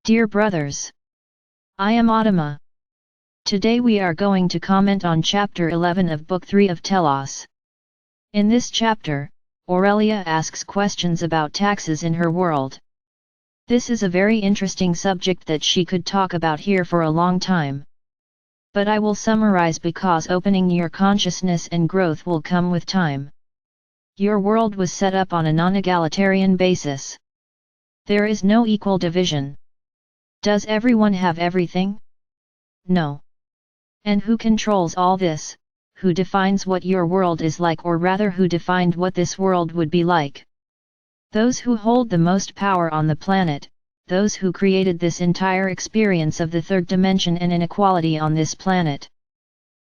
Dear brothers, I am Adama. Today we are going to comment on Chapter 11 of Book 3 of Telos. In this chapter, Aurelia asks questions about taxes in her world. This is a very interesting subject that she could talk about here for a long time. But I will summarize because opening your consciousness and growth will come with time. Your world was set up on a non-egalitarian basis. There is no equal division. Does everyone have everything? No. And who controls all this? Who defines what your world is like, or rather who defined what this world would be like? Those who hold the most power on the planet, those who created this entire experience of the third dimension and inequality on this planet.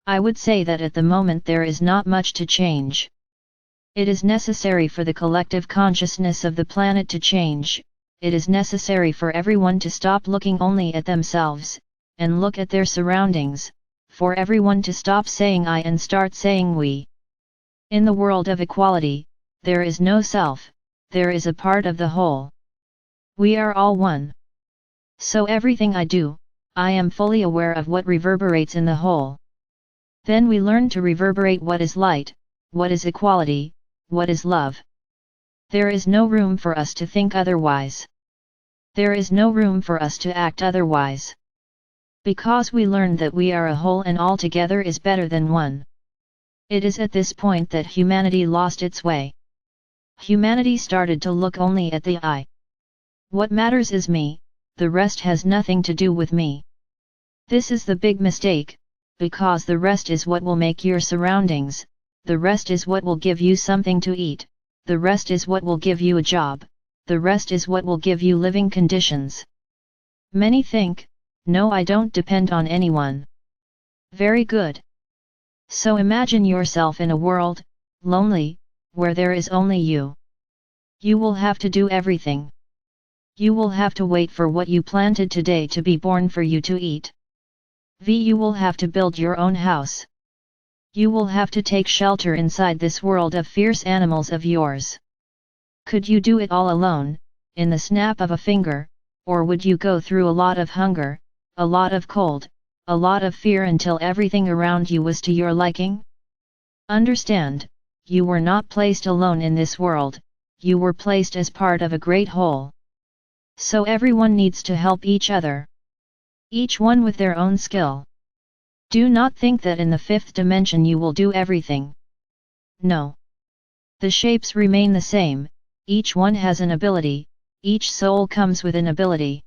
I would say that at the moment there is not much to change. It is necessary for the collective consciousness of the planet to change. It is necessary for everyone to stop looking only at themselves, and look at their surroundings, for everyone to stop saying I and start saying we. In the world of equality, there is no self, there is a part of the whole. We are all one. So everything I do, I am fully aware of what reverberates in the whole. Then we learn to reverberate what is light, what is equality, what is love. There is no room for us to think otherwise. There is no room for us to act otherwise. Because we learned that we are a whole and all together is better than one. It is at this point that humanity lost its way. Humanity started to look only at the I. What matters is me, the rest has nothing to do with me. This is the big mistake, because the rest is what will make your surroundings, the rest is what will give you something to eat, the rest is what will give you a job, the rest is what will give you living conditions. Many think, no, I don't depend on anyone. Very good. So imagine yourself in a world, lonely, where there is only you. You will have to do everything. You will have to wait for what you planted today to be born for you to eat. You will have to build your own house. You will have to take shelter inside this world of fierce animals of yours. Could you do it all alone, in the snap of a finger, or would you go through a lot of hunger, a lot of cold, a lot of fear until everything around you was to your liking? Understand, you were not placed alone in this world, you were placed as part of a great whole. So everyone needs to help each other. Each one with their own skill. Do not think that in the fifth dimension you will do everything. No. The shapes remain the same, each one has an ability, each soul comes with an ability.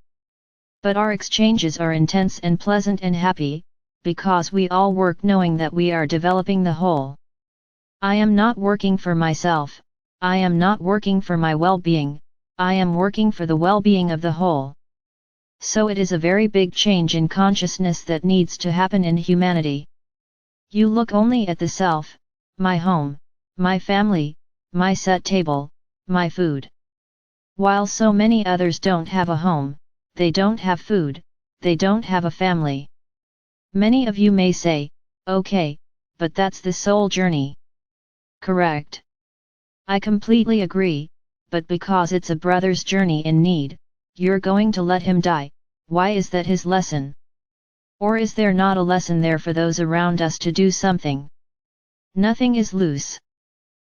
But our exchanges are intense and pleasant and happy, because we all work knowing that we are developing the whole. I am not working for myself, I am not working for my well-being, I am working for the well-being of the whole. So it is a very big change in consciousness that needs to happen in humanity. You look only at the self, my home, my family, my set table, my food. While so many others don't have a home, they don't have food, they don't have a family. Many of you may say, okay, but that's the soul journey. Correct. I completely agree, but because it's a brother's journey in need, you're going to let him die. Why is that his lesson? Or is there not a lesson there for those around us to do something? Nothing is loose.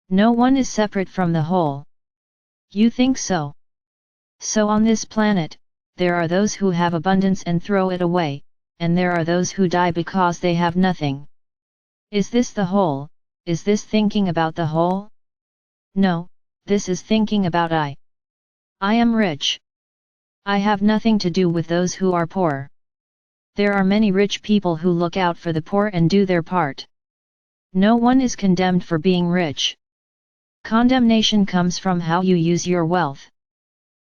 No one is separate from the whole. You think so? So on this planet, there are those who have abundance and throw it away, and there are those who die because they have nothing. Is this the whole? Is this thinking about the whole? No, this is thinking about I. I am rich. I have nothing to do with those who are poor. There are many rich people who look out for the poor and do their part. No one is condemned for being rich. Condemnation comes from how you use your wealth.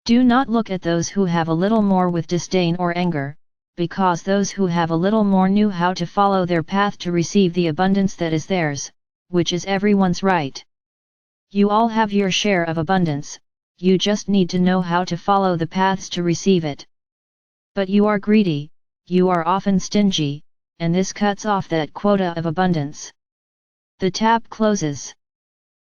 Do not look at those who have a little more with disdain or anger, because those who have a little more knew how to follow their path to receive the abundance that is theirs, which is everyone's right. You all have your share of abundance, you just need to know how to follow the paths to receive it. But you are greedy, you are often stingy, and this cuts off that quota of abundance. The tap closes.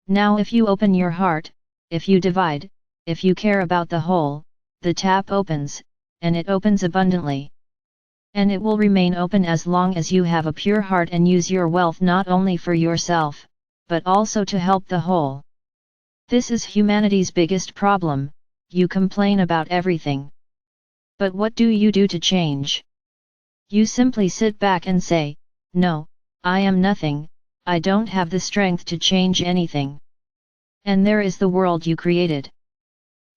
Now if you open your heart, if you divide, if you care about the whole, the tap opens, and it opens abundantly. And it will remain open as long as you have a pure heart and use your wealth not only for yourself, but also to help the whole. This is humanity's biggest problem: you complain about everything. But what do you do to change? You simply sit back and say, "No, I am nothing, I don't have the strength to change anything." And there is the world you created.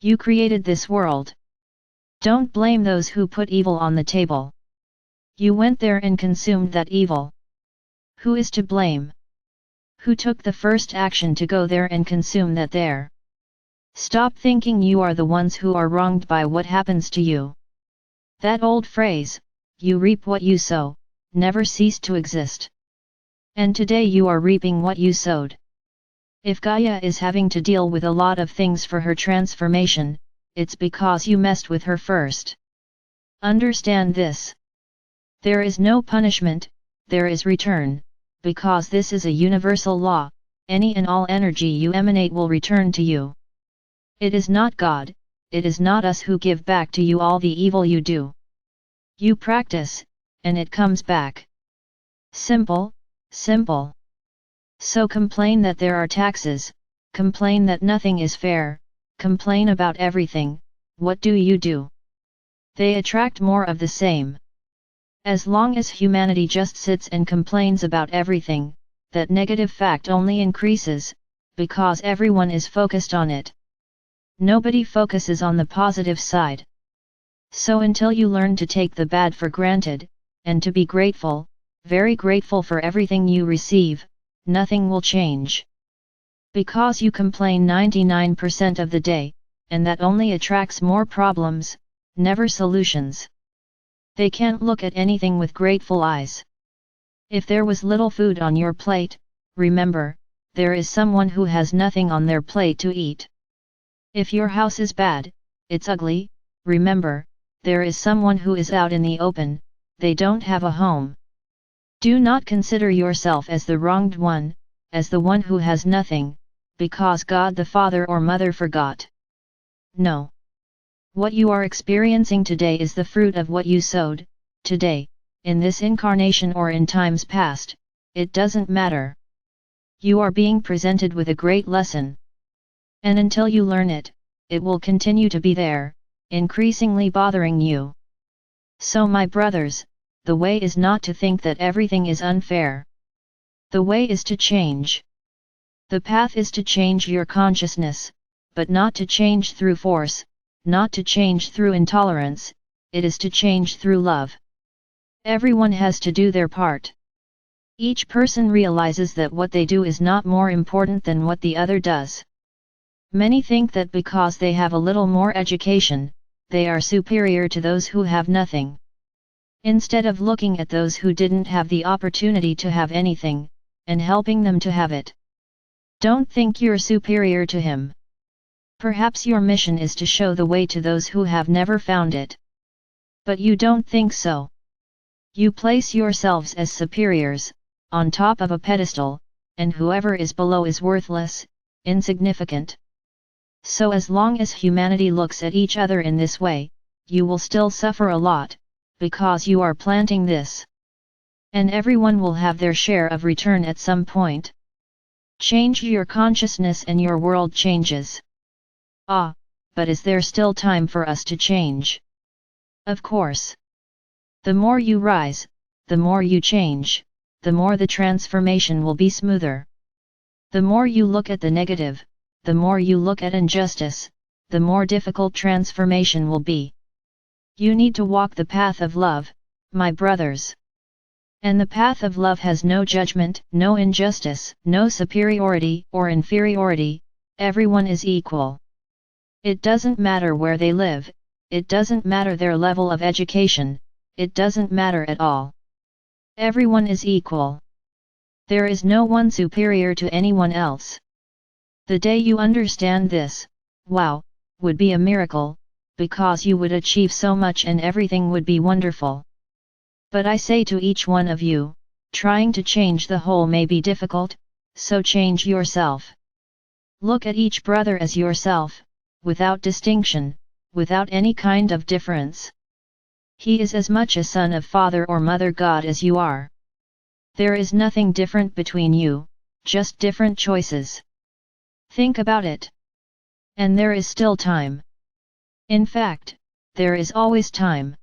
You created this world. Don't blame those who put evil on the table. You went there and consumed that evil. Who is to blame? Who took the first action to go there and consume that there? Stop thinking you are the ones who are wronged by what happens to you. That old phrase, "You reap what you sow," never ceased to exist. And today you are reaping what you sowed. If Gaia is having to deal with a lot of things for her transformation, it's because you messed with her first. Understand this. There is no punishment, there is return, because this is a universal law: any and all energy you emanate will return to you. It is not God, it is not us who give back to you all the evil you do. You practice, and it comes back. Simple, simple. So complain that there are taxes, complain that nothing is fair, complain about everything. What do? They attract more of the same. As long as humanity just sits and complains about everything, that negative fact only increases, because everyone is focused on it. Nobody focuses on the positive side. So until you learn to take the bad for granted, and to be grateful, very grateful for everything you receive, nothing will change. Because you complain 99% of the day, and that only attracts more problems, never solutions. They can't look at anything with grateful eyes. If there was little food on your plate, remember, there is someone who has nothing on their plate to eat. If your house is bad, it's ugly, remember, there is someone who is out in the open, they don't have a home. Do not consider yourself as the wronged one, as the one who has nothing, because God the Father or Mother forgot. No. What you are experiencing today is the fruit of what you sowed, today, in this incarnation or in times past, it doesn't matter. You are being presented with a great lesson. And until you learn it, it will continue to be there, increasingly bothering you. So my brothers, the way is not to think that everything is unfair. The way is to change. The path is to change your consciousness, but not to change through force, not to change through intolerance, it is to change through love. Everyone has to do their part. Each person realizes that what they do is not more important than what the other does. Many think that because they have a little more education, they are superior to those who have nothing. Instead of looking at those who didn't have the opportunity to have anything, and helping them to have it. Don't think you're superior to him. Perhaps your mission is to show the way to those who have never found it. But you don't think so. You place yourselves as superiors, on top of a pedestal, and whoever is below is worthless, insignificant. So as long as humanity looks at each other in this way, you will still suffer a lot, because you are planting this. And everyone will have their share of return at some point. Change your consciousness and your world changes. Ah, but is there still time for us to change? Of course. The more you rise, the more you change, the more the transformation will be smoother. The more you look at the negative, the more you look at injustice, the more difficult transformation will be. You need to walk the path of love, my brothers. And the path of love has no judgment, no injustice, no superiority or inferiority, everyone is equal. It doesn't matter where they live, it doesn't matter their level of education, it doesn't matter at all. Everyone is equal. There is no one superior to anyone else. The day you understand this, wow, would be a miracle, because you would achieve so much and everything would be wonderful. But I say to each one of you, trying to change the whole may be difficult, so change yourself. Look at each brother as yourself, without distinction, without any kind of difference. He is as much a son of Father or Mother God as you are. There is nothing different between you, just different choices. Think about it. And there is still time. In fact, there is always time.